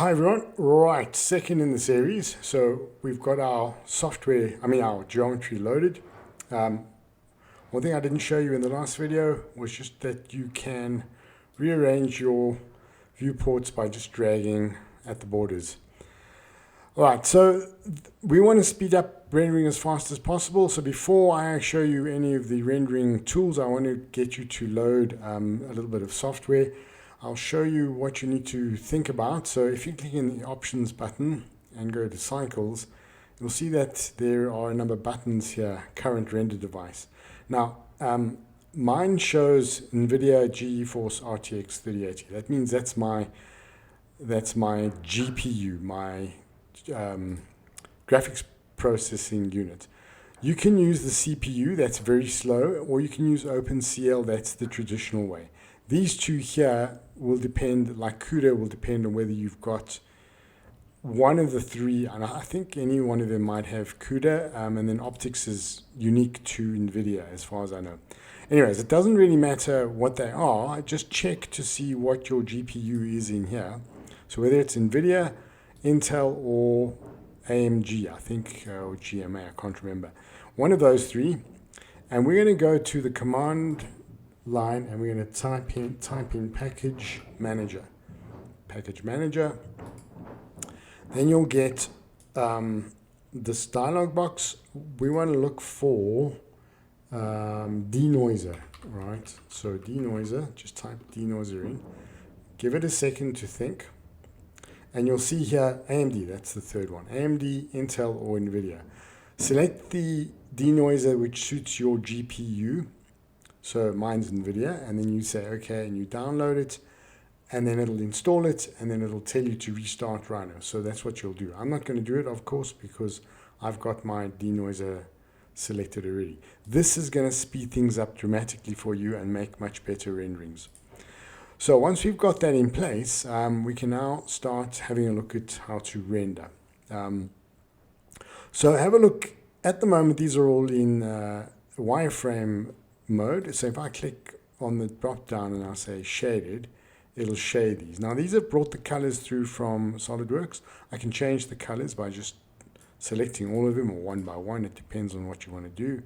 Hi everyone, right, second in the series. So we've got our software, our geometry loaded. One thing I didn't show you in the last video was just that you can rearrange your viewports by just dragging at the borders. Alright, so we want to speed up rendering as fast as possible. So before I show you any of the rendering tools, I want to get you to load a little bit of software. I'll show you what you need to think about. So if you click in the options button and go to cycles, you'll see that there are a number of buttons here, current render device. Now, mine shows NVIDIA GeForce RTX 3080. That means that's my GPU, my graphics processing unit. You can use the CPU, that's very slow, or you can use OpenCL, that's the traditional way. These two here will depend, like CUDA will depend on whether you've got one of the three, and I think any one of them might have CUDA, and then optics is unique to NVIDIA as far as I know. Anyways, it doesn't really matter what they are, just check to see what your GPU is in here. So whether it's NVIDIA, Intel, or AMG, I think, or GMA, I can't remember. One of those three, and we're going to go to the command line and we're going to type in package manager. Then you'll get this dialog box. We want to look for denoiser, right? So denoiser, just type denoiser in. Give it a second to think. And you'll see here AMD, that's the third one. AMD, Intel, or NVIDIA. Select the denoiser which suits your GPU. So mine's NVIDIA, and then you say okay, and you download it, and then it'll install it, and then it'll tell you to restart Rhino. So that's what you'll do. I'm not going to do it, of course, because I've got my denoiser selected already. This is going to speed things up dramatically for you and make much better renderings. So once we've got that in place, we can now start having a look at how to render. So have a look. At the moment, these are all in wireframe mode. So if I click on the drop down and I say shaded, it'll shade these. Now these have brought the colors through from SolidWorks. I can change the colors by just selecting all of them, or one by one. It depends on what you want to do.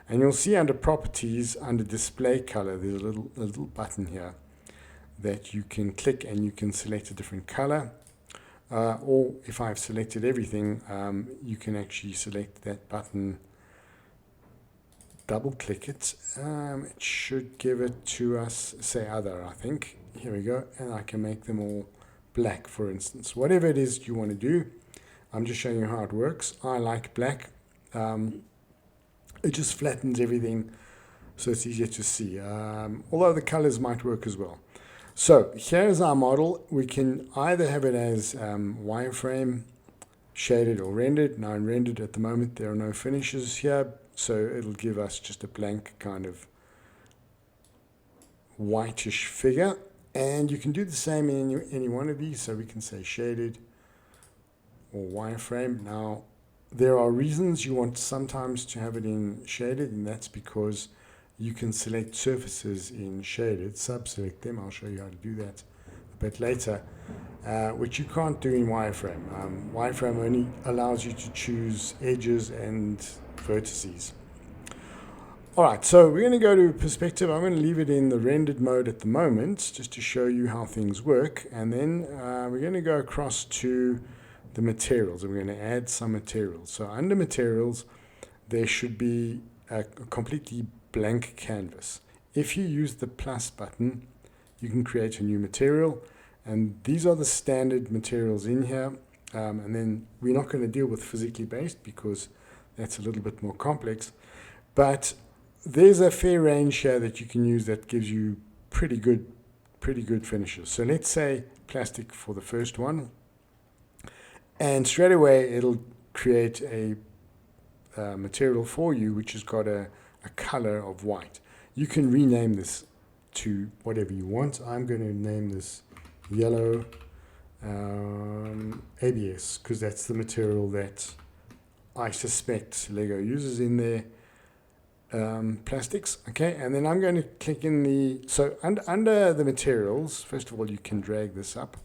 And you'll see under properties, under display color, there's a little button here that you can click and you can select a different color. Or if I've selected everything, you can actually select that button, double click it. It should give it to us, say other, I think. Here we go, and I can make them all black, for instance. Whatever it is you want to do, I'm just showing you how it works. I like black. It just flattens everything so it's easier to see, although the colors might work as well. So here's our model. We can either have it as wireframe, shaded, or rendered. Now in rendered at the moment there are no finishes here, so it'll give us just a blank kind of whitish figure. And you can do the same in any one of these. So we can say shaded or wireframe. Now there are reasons you want sometimes to have it in shaded, and that's because you can select surfaces in shaded, sub-select them. I'll show you how to do that a bit later, which you can't do in wireframe. Wireframe only allows you to choose edges and vertices. Alright, so we're going to go to perspective. I'm going to leave it in the rendered mode at the moment, just to show you how things work. And then we're going to go across to the materials, and we're going to add some materials. So under materials, there should be a completely blank canvas. If you use the plus button, you can create a new material, and these are the standard materials in here. And then we're not going to deal with physically based because that's a little bit more complex, but there's a fair range here that you can use that gives you pretty good finishes. So let's say plastic for the first one, and straight away it'll create a material for you which has got a color of white. You can rename this to whatever you want. I'm going to name this yellow ABS because that's the material that I suspect Lego uses in their plastics. Okay, and then I'm going to click in the, so under the materials, first of all you can drag this up.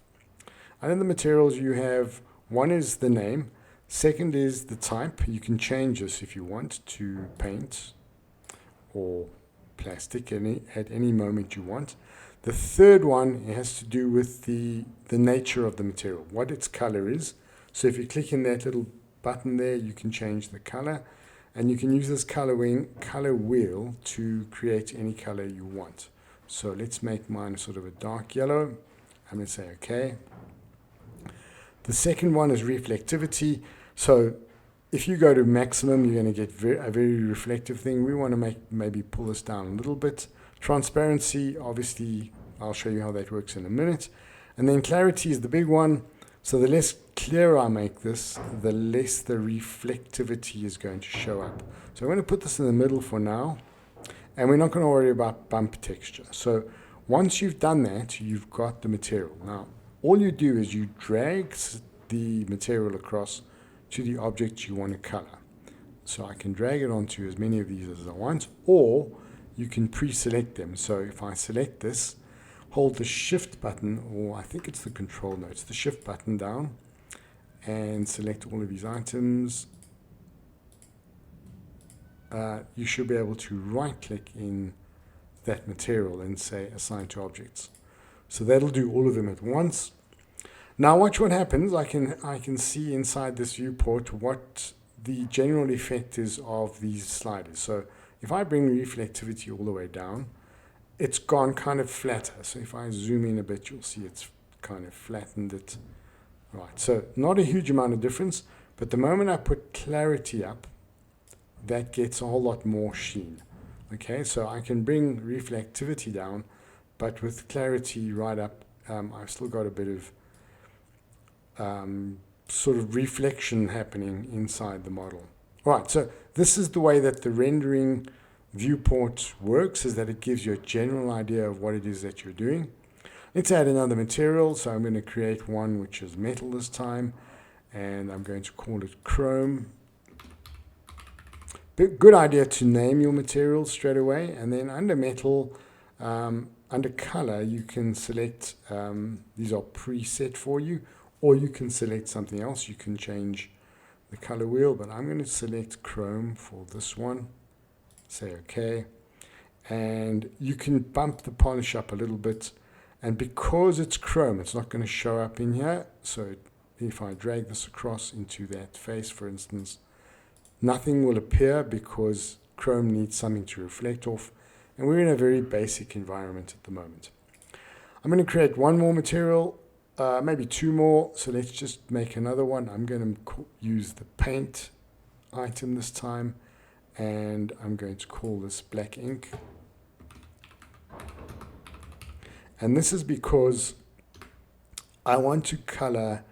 Under the materials you have, one is the name, second is the type. You can change this if you want to paint or plastic at any moment you want. The third one has to do with the nature of the material, what its color is. So if you click in that little button there, you can change the color, and you can use this color wheel to create any color you want. So let's make mine sort of a dark yellow. I'm going to say OK. The second one is reflectivity. So if you go to maximum, you're going to get a very reflective thing. We want to maybe pull this down a little bit. Transparency, obviously, I'll show you how that works in a minute. And then clarity is the big one. So the less clear I make this, the less the reflectivity is going to show up. So I'm going to put this in the middle for now. And we're not going to worry about bump texture. So once you've done that, you've got the material. Now, all you do is you drag the material across to the object you want to color. So I can drag it onto as many of these as I want, or you can pre-select them. So if I select this, hold the shift button, or I think it's the control, no, it's the shift button down, and select all of these items. You should be able to right click in that material and say assign to objects. So that'll do all of them at once. Now watch what happens. I can see inside this viewport what the general effect is of these sliders. So if I bring reflectivity all the way down, it's gone kind of flatter. So if I zoom in a bit, you'll see it's kind of flattened it. Right, so not a huge amount of difference, but the moment I put clarity up, that gets a whole lot more sheen. Okay, so I can bring reflectivity down, but with clarity right up, I've still got a bit of sort of reflection happening inside the model. All right, so this is the way that the rendering viewport works, is that it gives you a general idea of what it is that you're doing. Let's add another material. So I'm going to create one which is metal this time, and I'm going to call it chrome. Good idea to name your materials straight away, and then under metal, under color, you can select, these are preset for you, or you can select something else. You can change the color wheel, but I'm going to select chrome for this one. Say OK, and you can bump the polish up a little bit, and because it's chrome, it's not going to show up in here. So if I drag this across into that face, for instance, nothing will appear because chrome needs something to reflect off, and we're in a very basic environment at the moment. I'm going to create one more material, maybe two more. So let's just make another one. I'm going to use the paint item this time, and I'm going to call this black ink. And this is because I want to color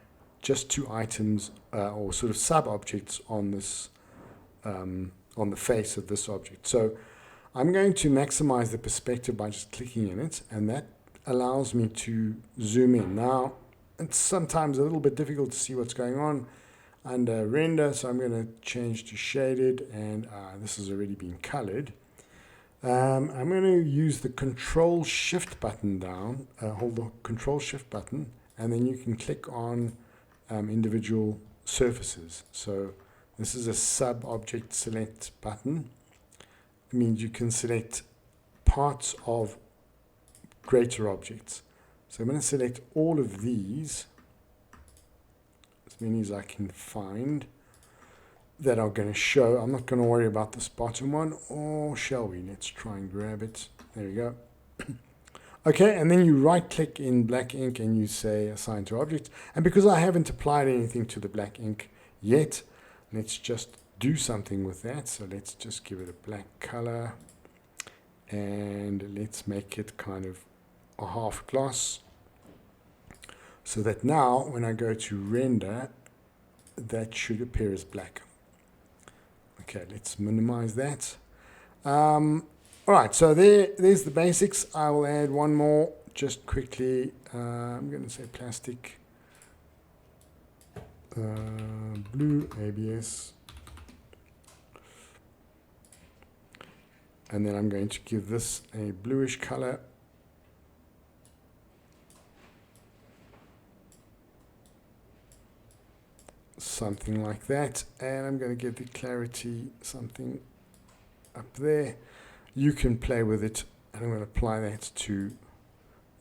just two items or sort of sub-objects on this, on the face of this object. So I'm going to maximize the perspective by just clicking in it, and that allows me to zoom in. Now, it's sometimes a little bit difficult to see what's going on under render, so I'm going to change to shaded, and this has already been colored. I'm going to use the control shift button down, hold the control shift button, and then you can click on individual surfaces. So this is a sub object select button. It means you can select parts of greater objects. So I'm going to select all of these, as many as I can find, that are going to show. I'm not going to worry about this bottom one, or shall we? Let's try and grab it. There we go. Okay, and then you right click in black ink and you say assign to object. And because I haven't applied anything to the black ink yet, let's just do something with that. So let's just give it a black color, and let's make it kind of a half gloss, so that now when I go to render, that should appear as black. Okay, let's minimize that. All right, so there's the basics. I will add one more just quickly. I'm going to say plastic, blue ABS, and then I'm going to give this a bluish color. something like that, and I'm going to give the clarity something up there. You can play with it, and I'm going to apply that to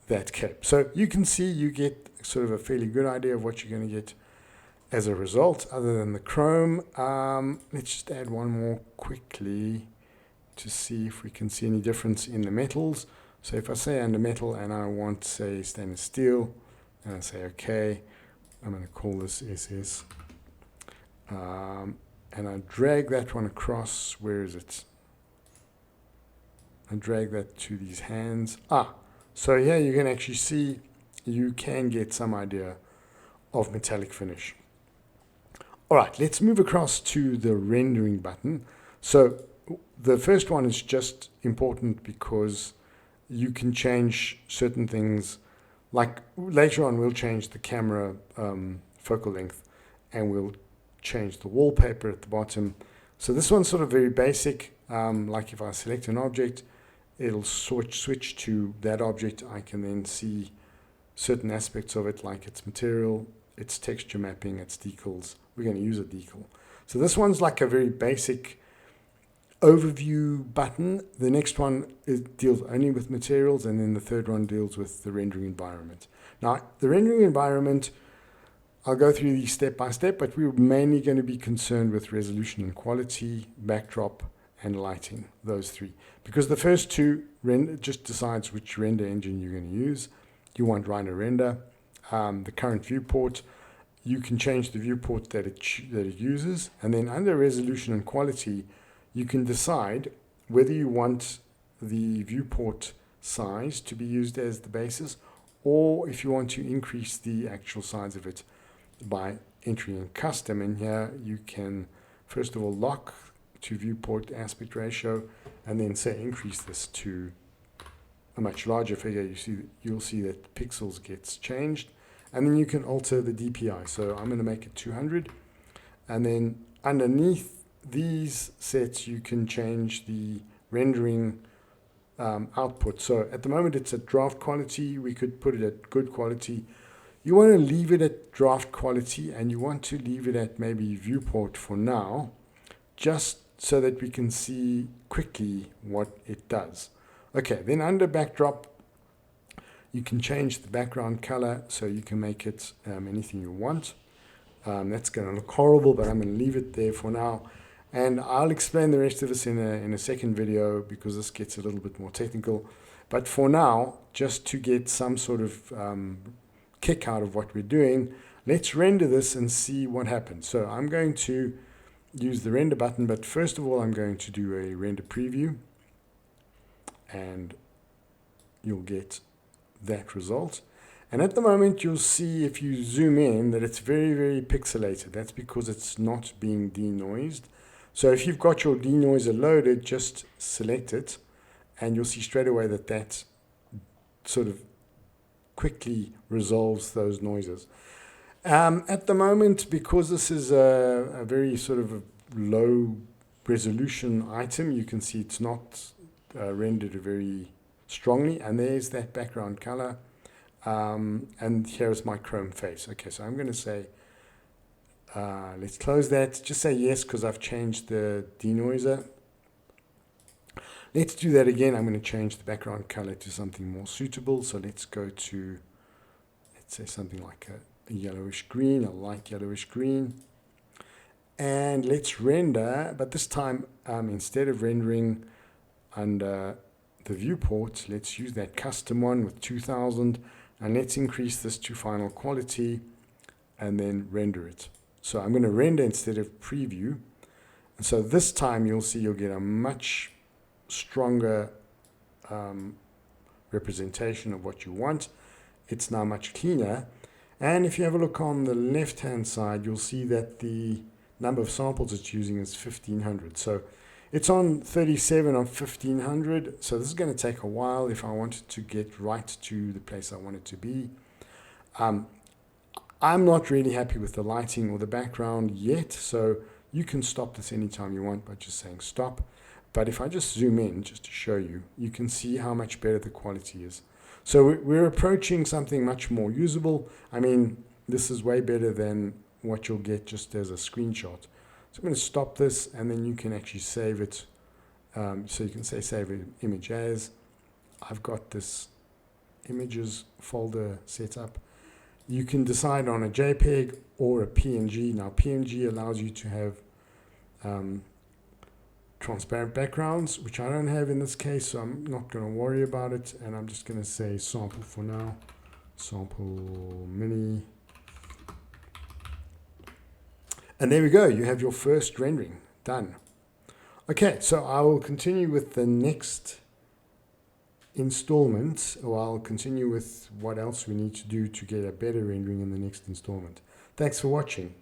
that cape. So you can see you get sort of a fairly good idea of what you're going to get as a result, other than the chrome. Let's just add one more quickly to see if we can see any difference in the metals. So if I say under metal and I want, say, stainless steel, and I say OK, I'm going to call this SS. And I drag that one across. Where is it? I drag that to these hands. So here you can actually see you can get some idea of metallic finish. All right, let's move across to the rendering button. So the first one is just important because you can change certain things. Like later on, we'll change the camera focal length, and we'll change the wallpaper at the bottom. So this one's sort of very basic. Like if I select an object, it'll switch to that object. I can then see certain aspects of it, like its material, its texture mapping, its decals. We're going to use a decal. So this one's like a very basic overview button. The next one deals only with materials, and then the third one deals with the rendering environment. Now, the rendering environment, I'll go through these step by step, but we're mainly going to be concerned with resolution and quality, backdrop, and lighting, those three. Because the first two just decides which render engine you're going to use. You want Rhino Render, the current viewport. You can change the viewport that it uses, and then under resolution and quality, you can decide whether you want the viewport size to be used as the basis, or if you want to increase the actual size of it by entering in custom. And here you can first of all lock to viewport aspect ratio, and then say increase this to a much larger figure. You'll see that pixels gets changed, and then you can alter the DPI. So I'm going to make it 200, and then underneath these sets you can change the rendering output. So at the moment it's at draft quality. We could put it at good quality. You want to leave it at draft quality, and you want to leave it at maybe viewport for now, just so that we can see quickly what it does. Okay, then under backdrop, you can change the background color, so you can make it anything you want. That's going to look horrible, but I'm going to leave it there for now. And I'll explain the rest of this in a second video, because this gets a little bit more technical. But for now, just to get some sort of kick out of what we're doing, let's render this and see what happens. So I'm going to use the render button, but first of all I'm going to do a render preview, and you'll get that result. And at the moment you'll see, if you zoom in, that it's very, very pixelated. That's because it's not being denoised. So if you've got your denoiser loaded, just select it, and you'll see straight away that that sort of quickly resolves those noises. At the moment, because this is a very sort of a low resolution item, you can see it's not rendered very strongly, and there's that background color, and here's my chrome face. Okay, so I'm going to say, let's close that. Just say yes, because I've changed the denoiser. Let's do that again. I'm going to change the background color to something more suitable. So let's go to, let's say something like a yellowish green, a light yellowish green. And let's render, but this time instead of rendering under the viewport, let's use that custom one with 2000, and let's increase this to final quality and then render it. So I'm going to render instead of preview. And so this time you'll see you'll get a much stronger representation of what you want. It's now much cleaner. And if you have a look on the left hand side, you'll see that the number of samples it's using is 1500. So it's on 37 of 1500. So this is going to take a while if I wanted to get right to the place I want it to be. I'm not really happy with the lighting or the background yet, so you can stop this anytime you want by just saying stop. But if I just zoom in just to show you, you can see how much better the quality is. So we're approaching something much more usable. I mean, this is way better than what you'll get just as a screenshot. So I'm going to stop this, and then you can actually save it. So you can say save image as. I've got this images folder set up. You can decide on a JPEG or a PNG. Now PNG allows you to have transparent backgrounds, which I don't have in this case, so I'm not going to worry about it, and I'm just going to say sample for now, sample mini, and there we go. You have your first rendering done. Okay, so I will continue with the next installment, or I'll continue with what else we need to do to get a better rendering in the next installment. Thanks for watching.